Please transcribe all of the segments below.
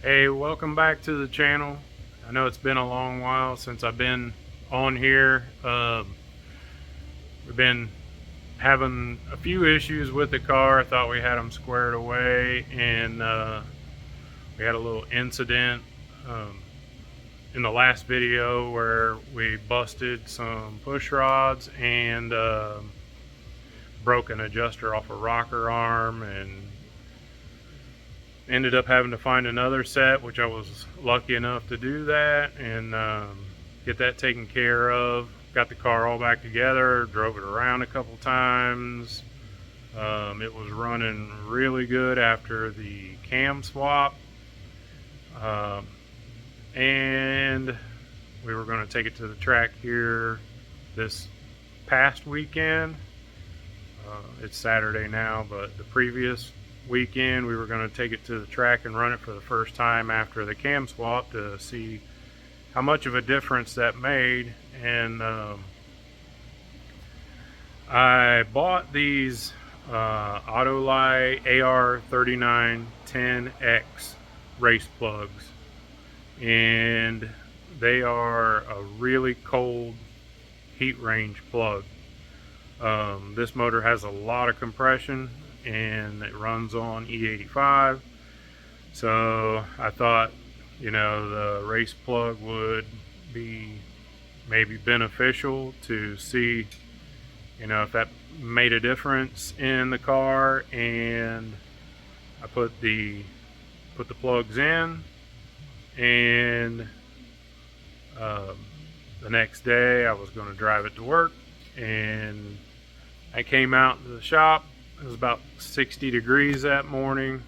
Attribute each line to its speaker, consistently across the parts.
Speaker 1: Hey, welcome back to the channel. I know it's been a long while since I've been on here. We've been having a few issues with the car. I thought we had them squared away, and we had a little incident um, in the last video where we busted some push rods and broke an adjuster off a rocker arm, and ended up having to find another set, which I was lucky enough to do that and get that taken care of. Got the car all back together, drove it around a couple times. It was running really good after the cam swap, um, and we were going to take it to the track here this past weekend. It's Saturday now, but the previous weekend we were going to take it to the track and run it for the first time after the cam swap to see how much of a difference that made. And I bought these Autolite AR3910X race plugs, and they are a really cold heat range plug. This motor has a lot of compression and it runs on E85, so I thought, the race plug would be maybe beneficial to see, if that made a difference in the car. And I put the plugs in, and the next day I was going to drive it to work, and I came out to the shop. It was about 60 degrees that morning,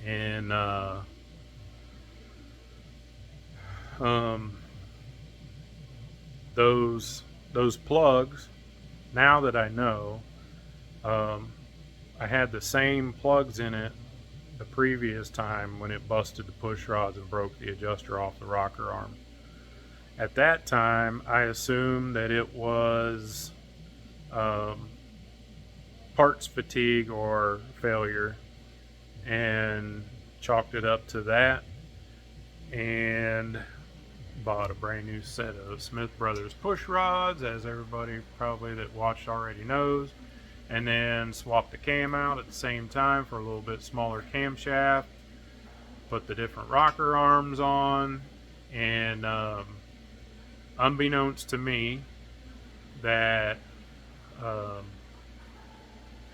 Speaker 1: and those plugs, now that I know, I had the same plugs in it the previous time when it busted the push rods and broke the adjuster off the rocker arm. At that time, I assumed that it was parts fatigue or failure, and chalked it up to that, and bought a brand new set of Smith Brothers push rods, as everybody probably that watched already knows, and then swapped the cam out at the same time for a little bit smaller camshaft, put the different rocker arms on, and unbeknownst to me, that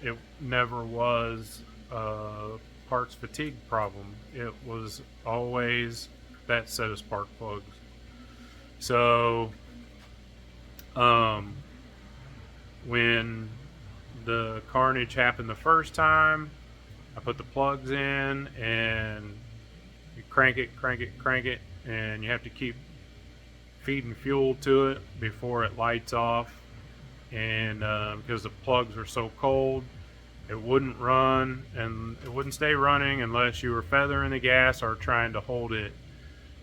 Speaker 1: it never was a parts fatigue problem. It was always that set of spark plugs. So when the carnage happened the first time, I put the plugs in, and you crank it, and you have to keep feeding fuel to it before it lights off. And because the plugs were so cold, it wouldn't run, and it wouldn't stay running unless you were feathering the gas or trying to hold it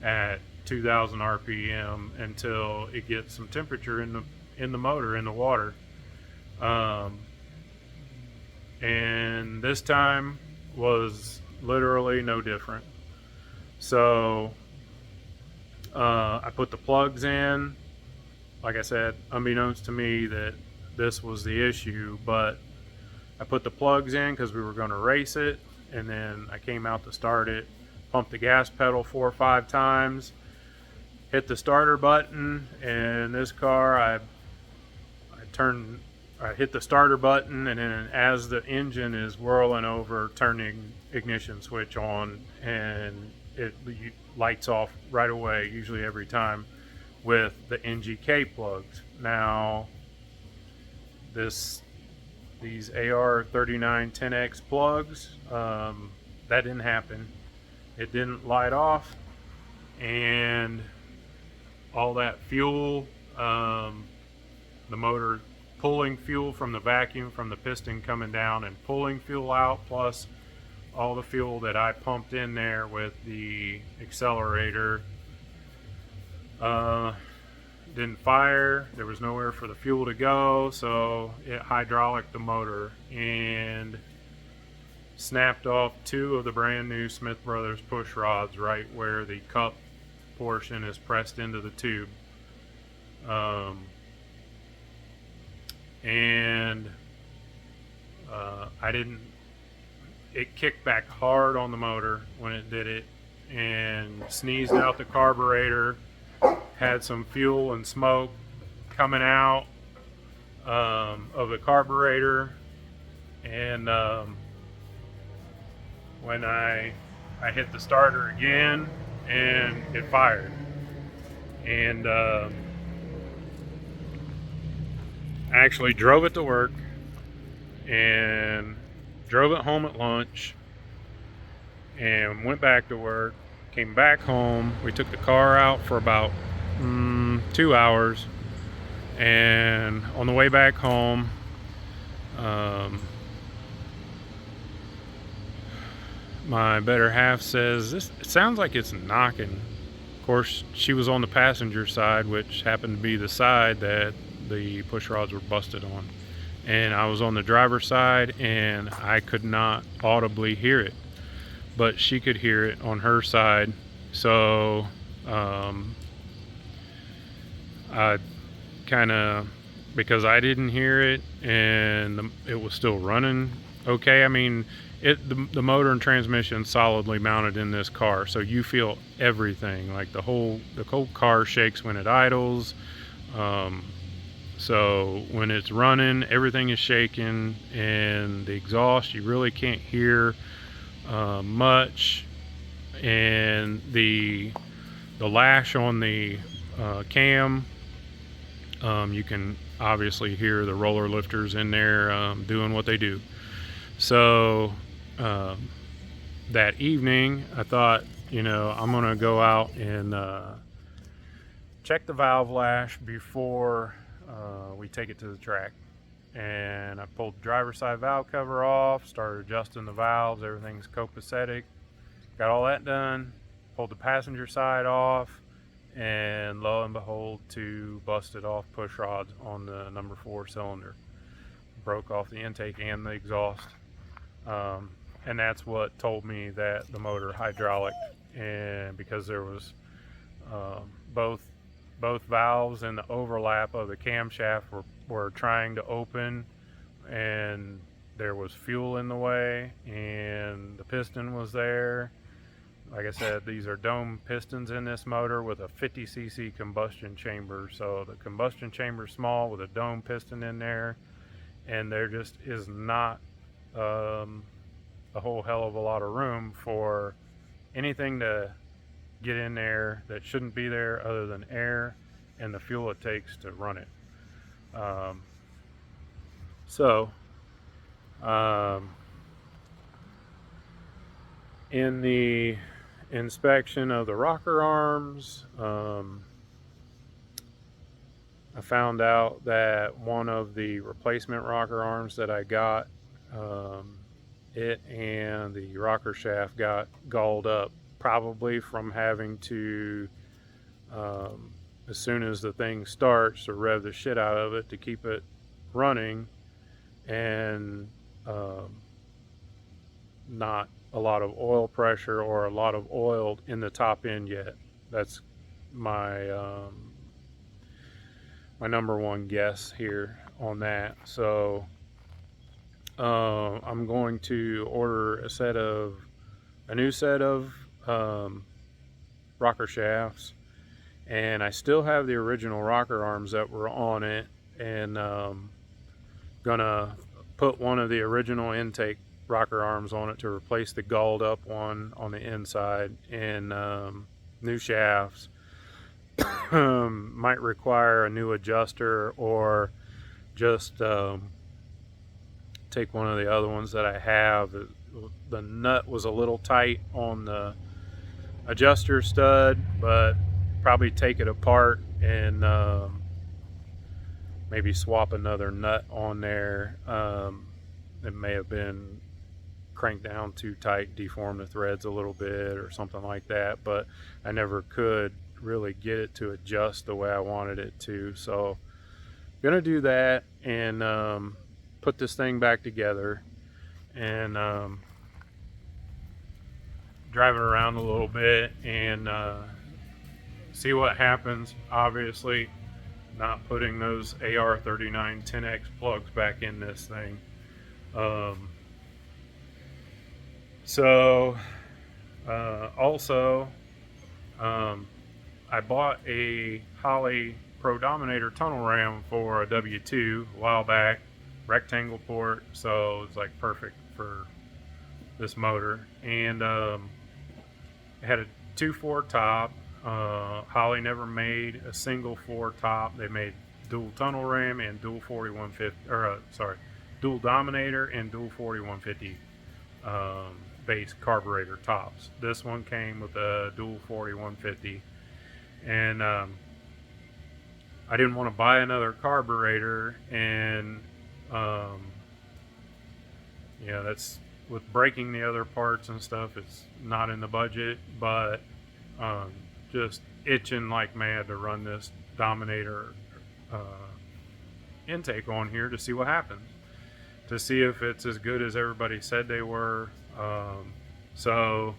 Speaker 1: at 2,000 RPM until it gets some temperature in the motor, in the water. And this time was literally no different. So I put the plugs in. Like I said, unbeknownst to me that this was the issue, but I put the plugs in because we were going to race it, and then I came out to start it, pumped the gas pedal 4 or 5 times, hit the starter button, and this car, I hit the starter button, and then as the engine is whirling over, turn the ignition switch on, and it lights off right away, usually every time, with the NGK plugs. Now, these AR3910X plugs, that didn't happen. It didn't light off, and all that fuel, the motor pulling fuel from the vacuum from the piston coming down and pulling fuel out, plus all the fuel that I pumped in there with the accelerator, didn't fire. There was nowhere for the fuel to go, so it hydraulicked the motor, and snapped off 2 of the brand new Smith Brothers push rods right where the cup portion is pressed into the tube. And I didn't, it kicked back hard on the motor when it did it and sneezed out the carburetor, had some fuel and smoke coming out of the carburetor, and when I hit the starter again, and it fired. And I actually drove it to work and drove it home at lunch and went back to work, came back home. We took the car out for about 2 hours, and on the way back home, my better half says, "This, it sounds like it's knocking." Of course, she was on the passenger side, which happened to be the side that the push rods were busted on. And I was on the driver's side, and I could not audibly hear it, but she could hear it on her side. So I kind of, because I didn't hear it and it was still running okay. I mean, the motor and transmission solidly mounted in this car, so you feel everything. Like the whole car shakes when it idles. So when it's running, everything is shaking, and the exhaust, you really can't hear much. And the lash on the cam, you can obviously hear the roller lifters in there doing what they do. So that evening, I thought, I'm gonna go out and check the valve lash before we take it to the track. And I pulled the driver's side valve cover off, started adjusting the valves. Everything's copacetic. Got all that done. Pulled the passenger side off, and lo and behold, 2 busted off push rods on the number 4 cylinder. Broke off the intake and the exhaust. And that's what told me that the motor hydraulic, and because there was both valves and the overlap of the camshaft were trying to open, and there was fuel in the way, and the piston was there. Like I said, these are dome pistons in this motor with a 50 cc combustion chamber. So the combustion chamber is small with a dome piston in there, and there just is not a whole hell of a lot of room for anything to get in there that shouldn't be there other than air and the fuel it takes to run it. In the inspection of the rocker arms, I found out that one of the replacement rocker arms that I got, it and the rocker shaft got galled up, probably from having to, as soon as the thing starts, to rev the shit out of it to keep it running, and not a lot of oil pressure or a lot of oil in the top end yet. That's my my number one guess here on that. So I'm going to order a new set of rocker shafts, and I still have the original rocker arms that were on it, and gonna put one of the original intake rocker arms on it to replace the galled up one on the inside, and new shafts. Might require a new adjuster, or just take one of the other ones that I have. The nut was a little tight on the adjuster stud, but probably take it apart and maybe swap another nut on there. It may have been cranked down too tight, deform the threads a little bit or something like that, but I never could really get it to adjust the way I wanted it to. So I'm gonna do that and put this thing back together, and drive it around a little bit and see what happens. Obviously, not putting those AR39 10X plugs back in this thing. Also, I bought a Holley Pro Dominator tunnel ram for a W2 a while back, rectangle port, so it's like perfect for this motor. And it had a 2.4 top. Holley never made a single 4 top. They made dual tunnel ram and dual 4150, or dual Dominator and dual 4150 base carburetor tops. This one came with a dual 4150, and I didn't want to buy another carburetor, and yeah, that's with breaking the other parts and stuff, it's not in the budget, but just itching like mad to run this Dominator intake on here to see what happens, to see if it's as good as everybody said they were. So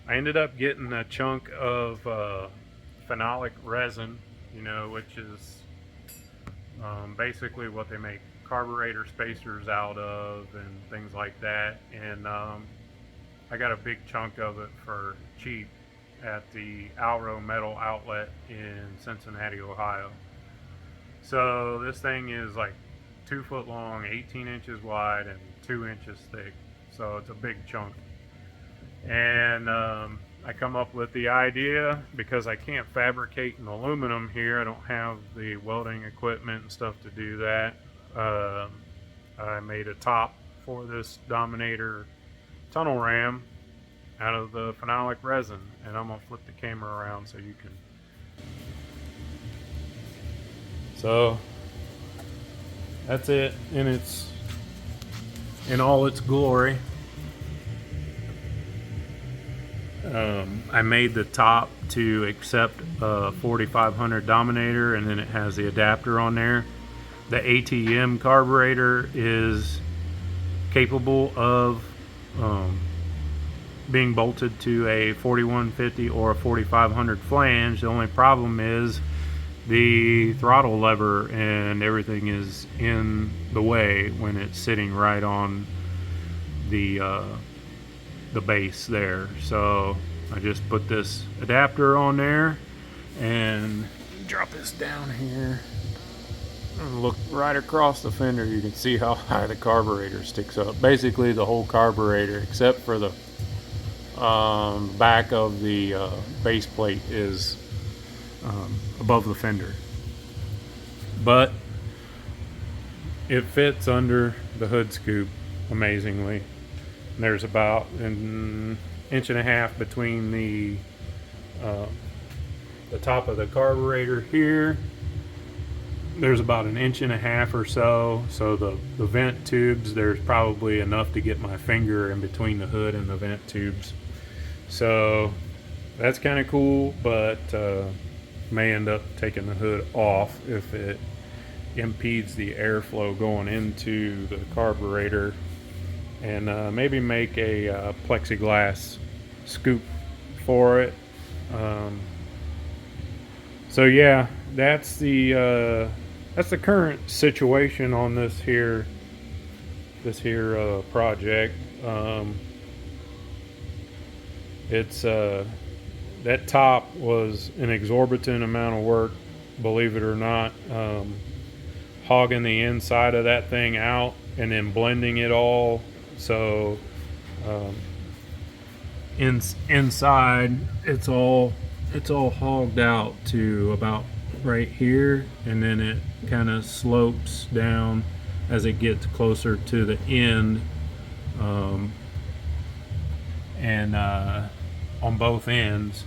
Speaker 1: I ended up getting a chunk of phenolic resin, you know, which is basically what they make carburetor spacers out of and things like that. And I got a big chunk of it for cheap at the Alro Metal Outlet in Cincinnati, Ohio. So this thing is like 2 foot long, 18 inches wide, and 2 inches thick. So it's a big chunk. And I come up with the idea, because I can't fabricate in aluminum here, I don't have the welding equipment and stuff to do that. I made a top for this Dominator tunnel ram out of the phenolic resin, and I'm gonna flip the camera around so you can. So that's it in all its glory. I made the top to accept a 4500 Dominator, and then it has the adapter on there. The ATM carburetor is capable of being bolted to a 4150 or a 4500 flange. The only problem is the throttle lever and everything is in the way when it's sitting right on the base there. So I just put this adapter on there and drop this down here and look right across the fender. You can see how high the carburetor sticks up. Basically the whole carburetor except for the back of the base plate is above the fender, but it fits under the hood scoop amazingly. There's about an inch and a half between the top of the carburetor here. There's about an inch and a half or so. So the vent tubes, there's probably enough to get my finger in between the hood and the vent tubes. So that's kind of cool, but may end up taking the hood off if it impedes the airflow going into the carburetor, and maybe make a plexiglass scoop for it. So yeah, that's the current situation on this here project. It's that top was an exorbitant amount of work, believe it or not. Hogging the inside of that thing out and then blending it all. So inside it's all hogged out to about right here, and then it kind of slopes down as it gets closer to the end, and on both ends,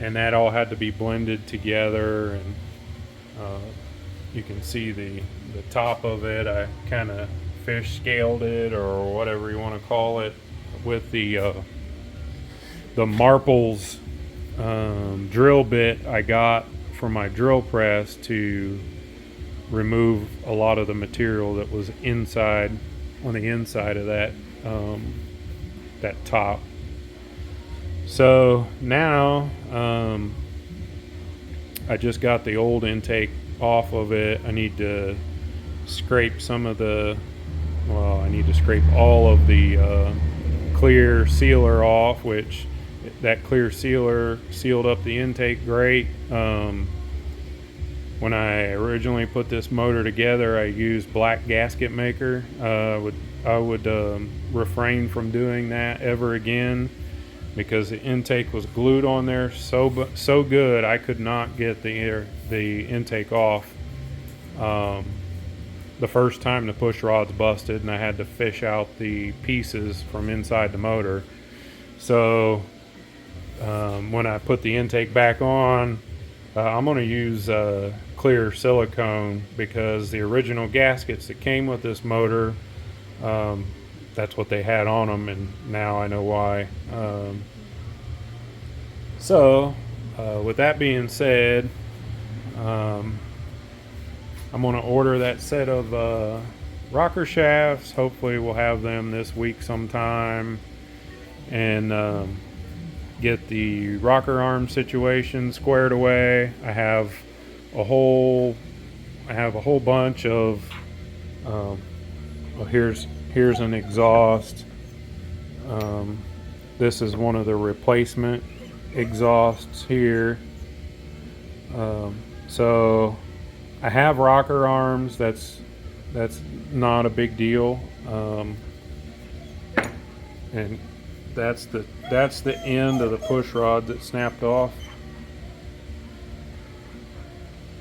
Speaker 1: and that all had to be blended together. And you can see the top of it, I kind of fish scaled it, or whatever you want to call it, with the Marples drill bit I got for my drill press to remove a lot of the material that was on the inside of that that top. So now I just got the old intake off of it. I need to scrape some of the, well, I need to scrape all of the clear sealer off, which that clear sealer sealed up the intake great. When I originally put this motor together, I used black gasket maker. I would refrain from doing that ever again, because the intake was glued on there so good I could not get the intake off. The first time the push rods busted and I had to fish out the pieces from inside the motor. So when I put the intake back on, I'm going to use clear silicone, because the original gaskets that came with this motor, that's what they had on them, and now I know why. So with that being said, I'm going to order that set of rocker shafts. Hopefully we'll have them this week sometime, and get the rocker arm situation squared away. I have a whole bunch of well, here's an exhaust. This is one of the replacement exhausts here. So I have rocker arms. That's not a big deal. And that's the end of the push rod that snapped off.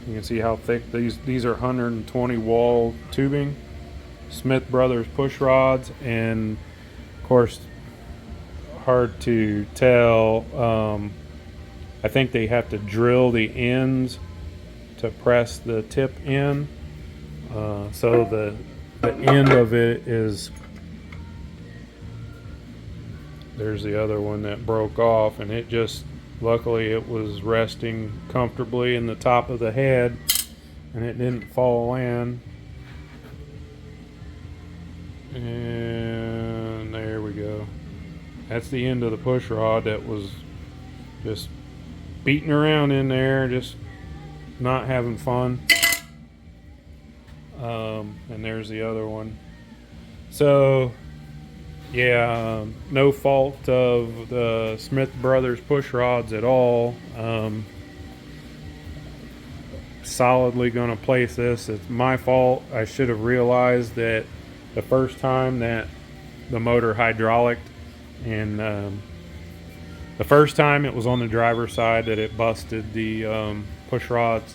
Speaker 1: You can see how thick these are. 120 wall tubing, Smith Brothers push rods, and of course, hard to tell. I think they have to drill the ends to press the tip in. So the end of it is. There's the other one that broke off, and it just, luckily it was resting comfortably in the top of the head and it didn't fall in. And there we go. That's the end of the push rod that was just beating around in there, just not having fun. And there's the other one. So yeah, no fault of the Smith Brothers push rods at all. Solidly gonna place this. It's my fault. I should have realized that the first time that the motor hydraulicked, and the first time it was on the driver's side that it busted the push rods,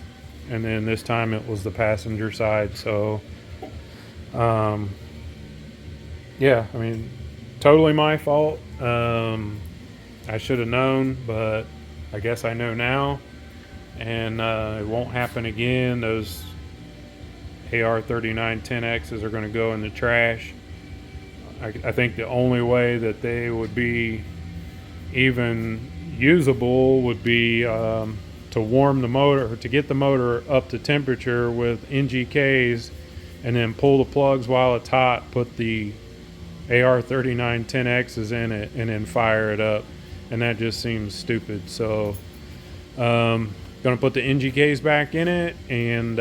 Speaker 1: and then this time it was the passenger side. So yeah, I mean, totally my fault. I should have known, but I guess I know now, and it won't happen again. Those AR-39 10Xs are going to go in the trash. I think the only way that they would be even usable would be to warm the motor, to get the motor up to temperature with NGKs, and then pull the plugs while it's hot, put the AR-39 10Xs in it, and then fire it up. And that just seems stupid. So gonna put the NGKs back in it, and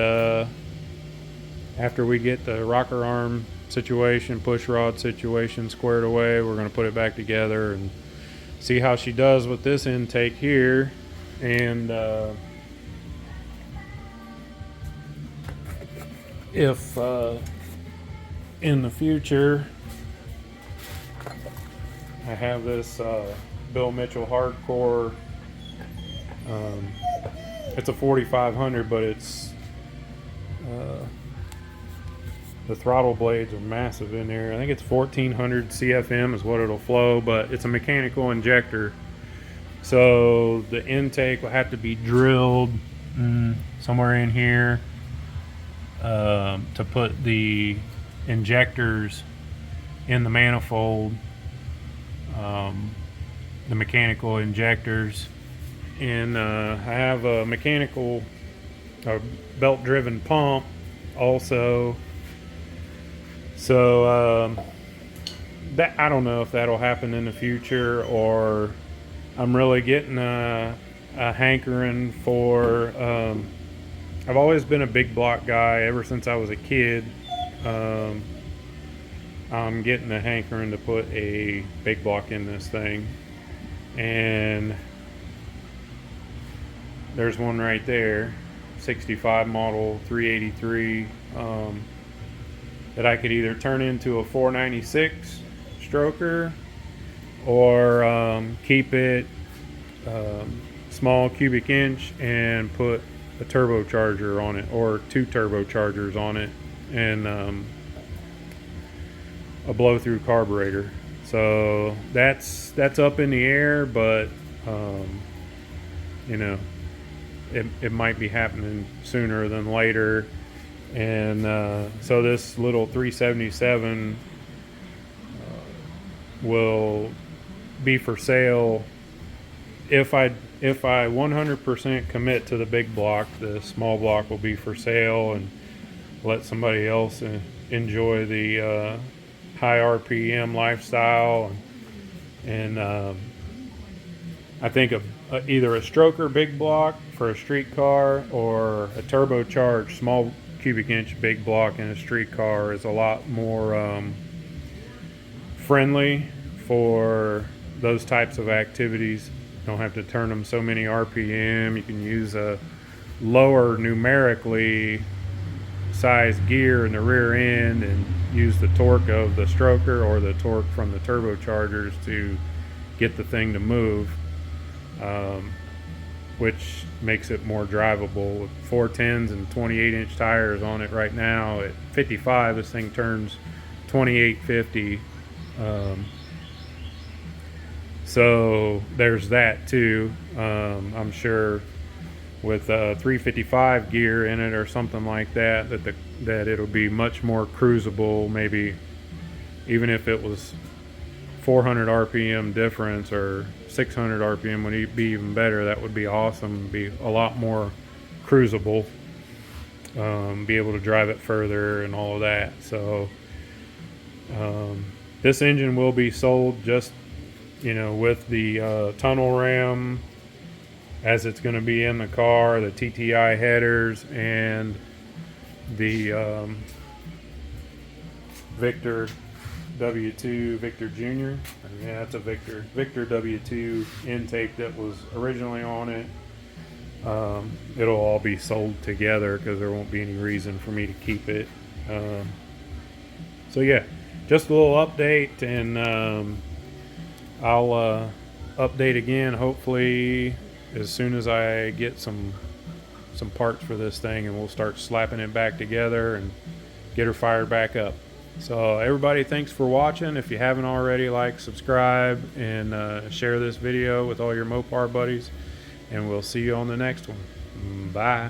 Speaker 1: after we get the rocker arm situation, push rod situation squared away, we're gonna put it back together and see how she does with this intake here. And if in the future I have this Bill Mitchell Hardcore, it's a 4500, but it's the throttle blades are massive in there. I think it's 1400 CFM is what it'll flow, but it's a mechanical injector, so the intake will have to be drilled somewhere in here to put the injectors in the manifold, the mechanical injectors. And I have a mechanical belt driven pump also, so that, I don't know if that'll happen in the future, or I'm really getting a hankering for, I've always been a big block guy ever since I was a kid. I'm getting a hankering to put a big block in this thing, and there's one right there, 65 model 383, that I could either turn into a 496 stroker or keep it small cubic inch and put a turbocharger on it, or two turbochargers on it, and a blow through carburetor. So that's up in the air, but you know, it might be happening sooner than later. And so this little 377 will be for sale if I 100% commit to the big block. The small block will be for sale and let somebody else enjoy the high RPM lifestyle. And I think either a stroker big block for a street car or a turbocharged small cubic inch big block in a street car is a lot more friendly for those types of activities. You don't have to turn them so many RPM. You can use a lower numerically sized gear in the rear end and use the torque of the stroker or the torque from the turbochargers to get the thing to move, which makes it more drivable. With 410s and 28-inch tires on it right now at 55, this thing turns 2850. So there's that too. I'm sure with a 355 gear in it or something like that, that it'll be much more cruisable. Maybe even if it was 400 RPM difference or 600 RPM would be even better. That would be awesome. Be a lot more cruisable. Be able to drive it further and all of that. So this engine will be sold just, with the tunnel ram as it's going to be in the car, the TTI headers, and the Victor W2, Victor Jr. Yeah, it's a Victor W2 intake that was originally on it. It'll all be sold together because there won't be any reason for me to keep it. So yeah, just a little update, and I'll update again hopefully as soon as I get some parts for this thing, and we'll start slapping it back together and get her fired back up. So everybody, thanks for watching. If you haven't already, like, subscribe, and share this video with all your Mopar buddies, and we'll see you on the next one. Bye.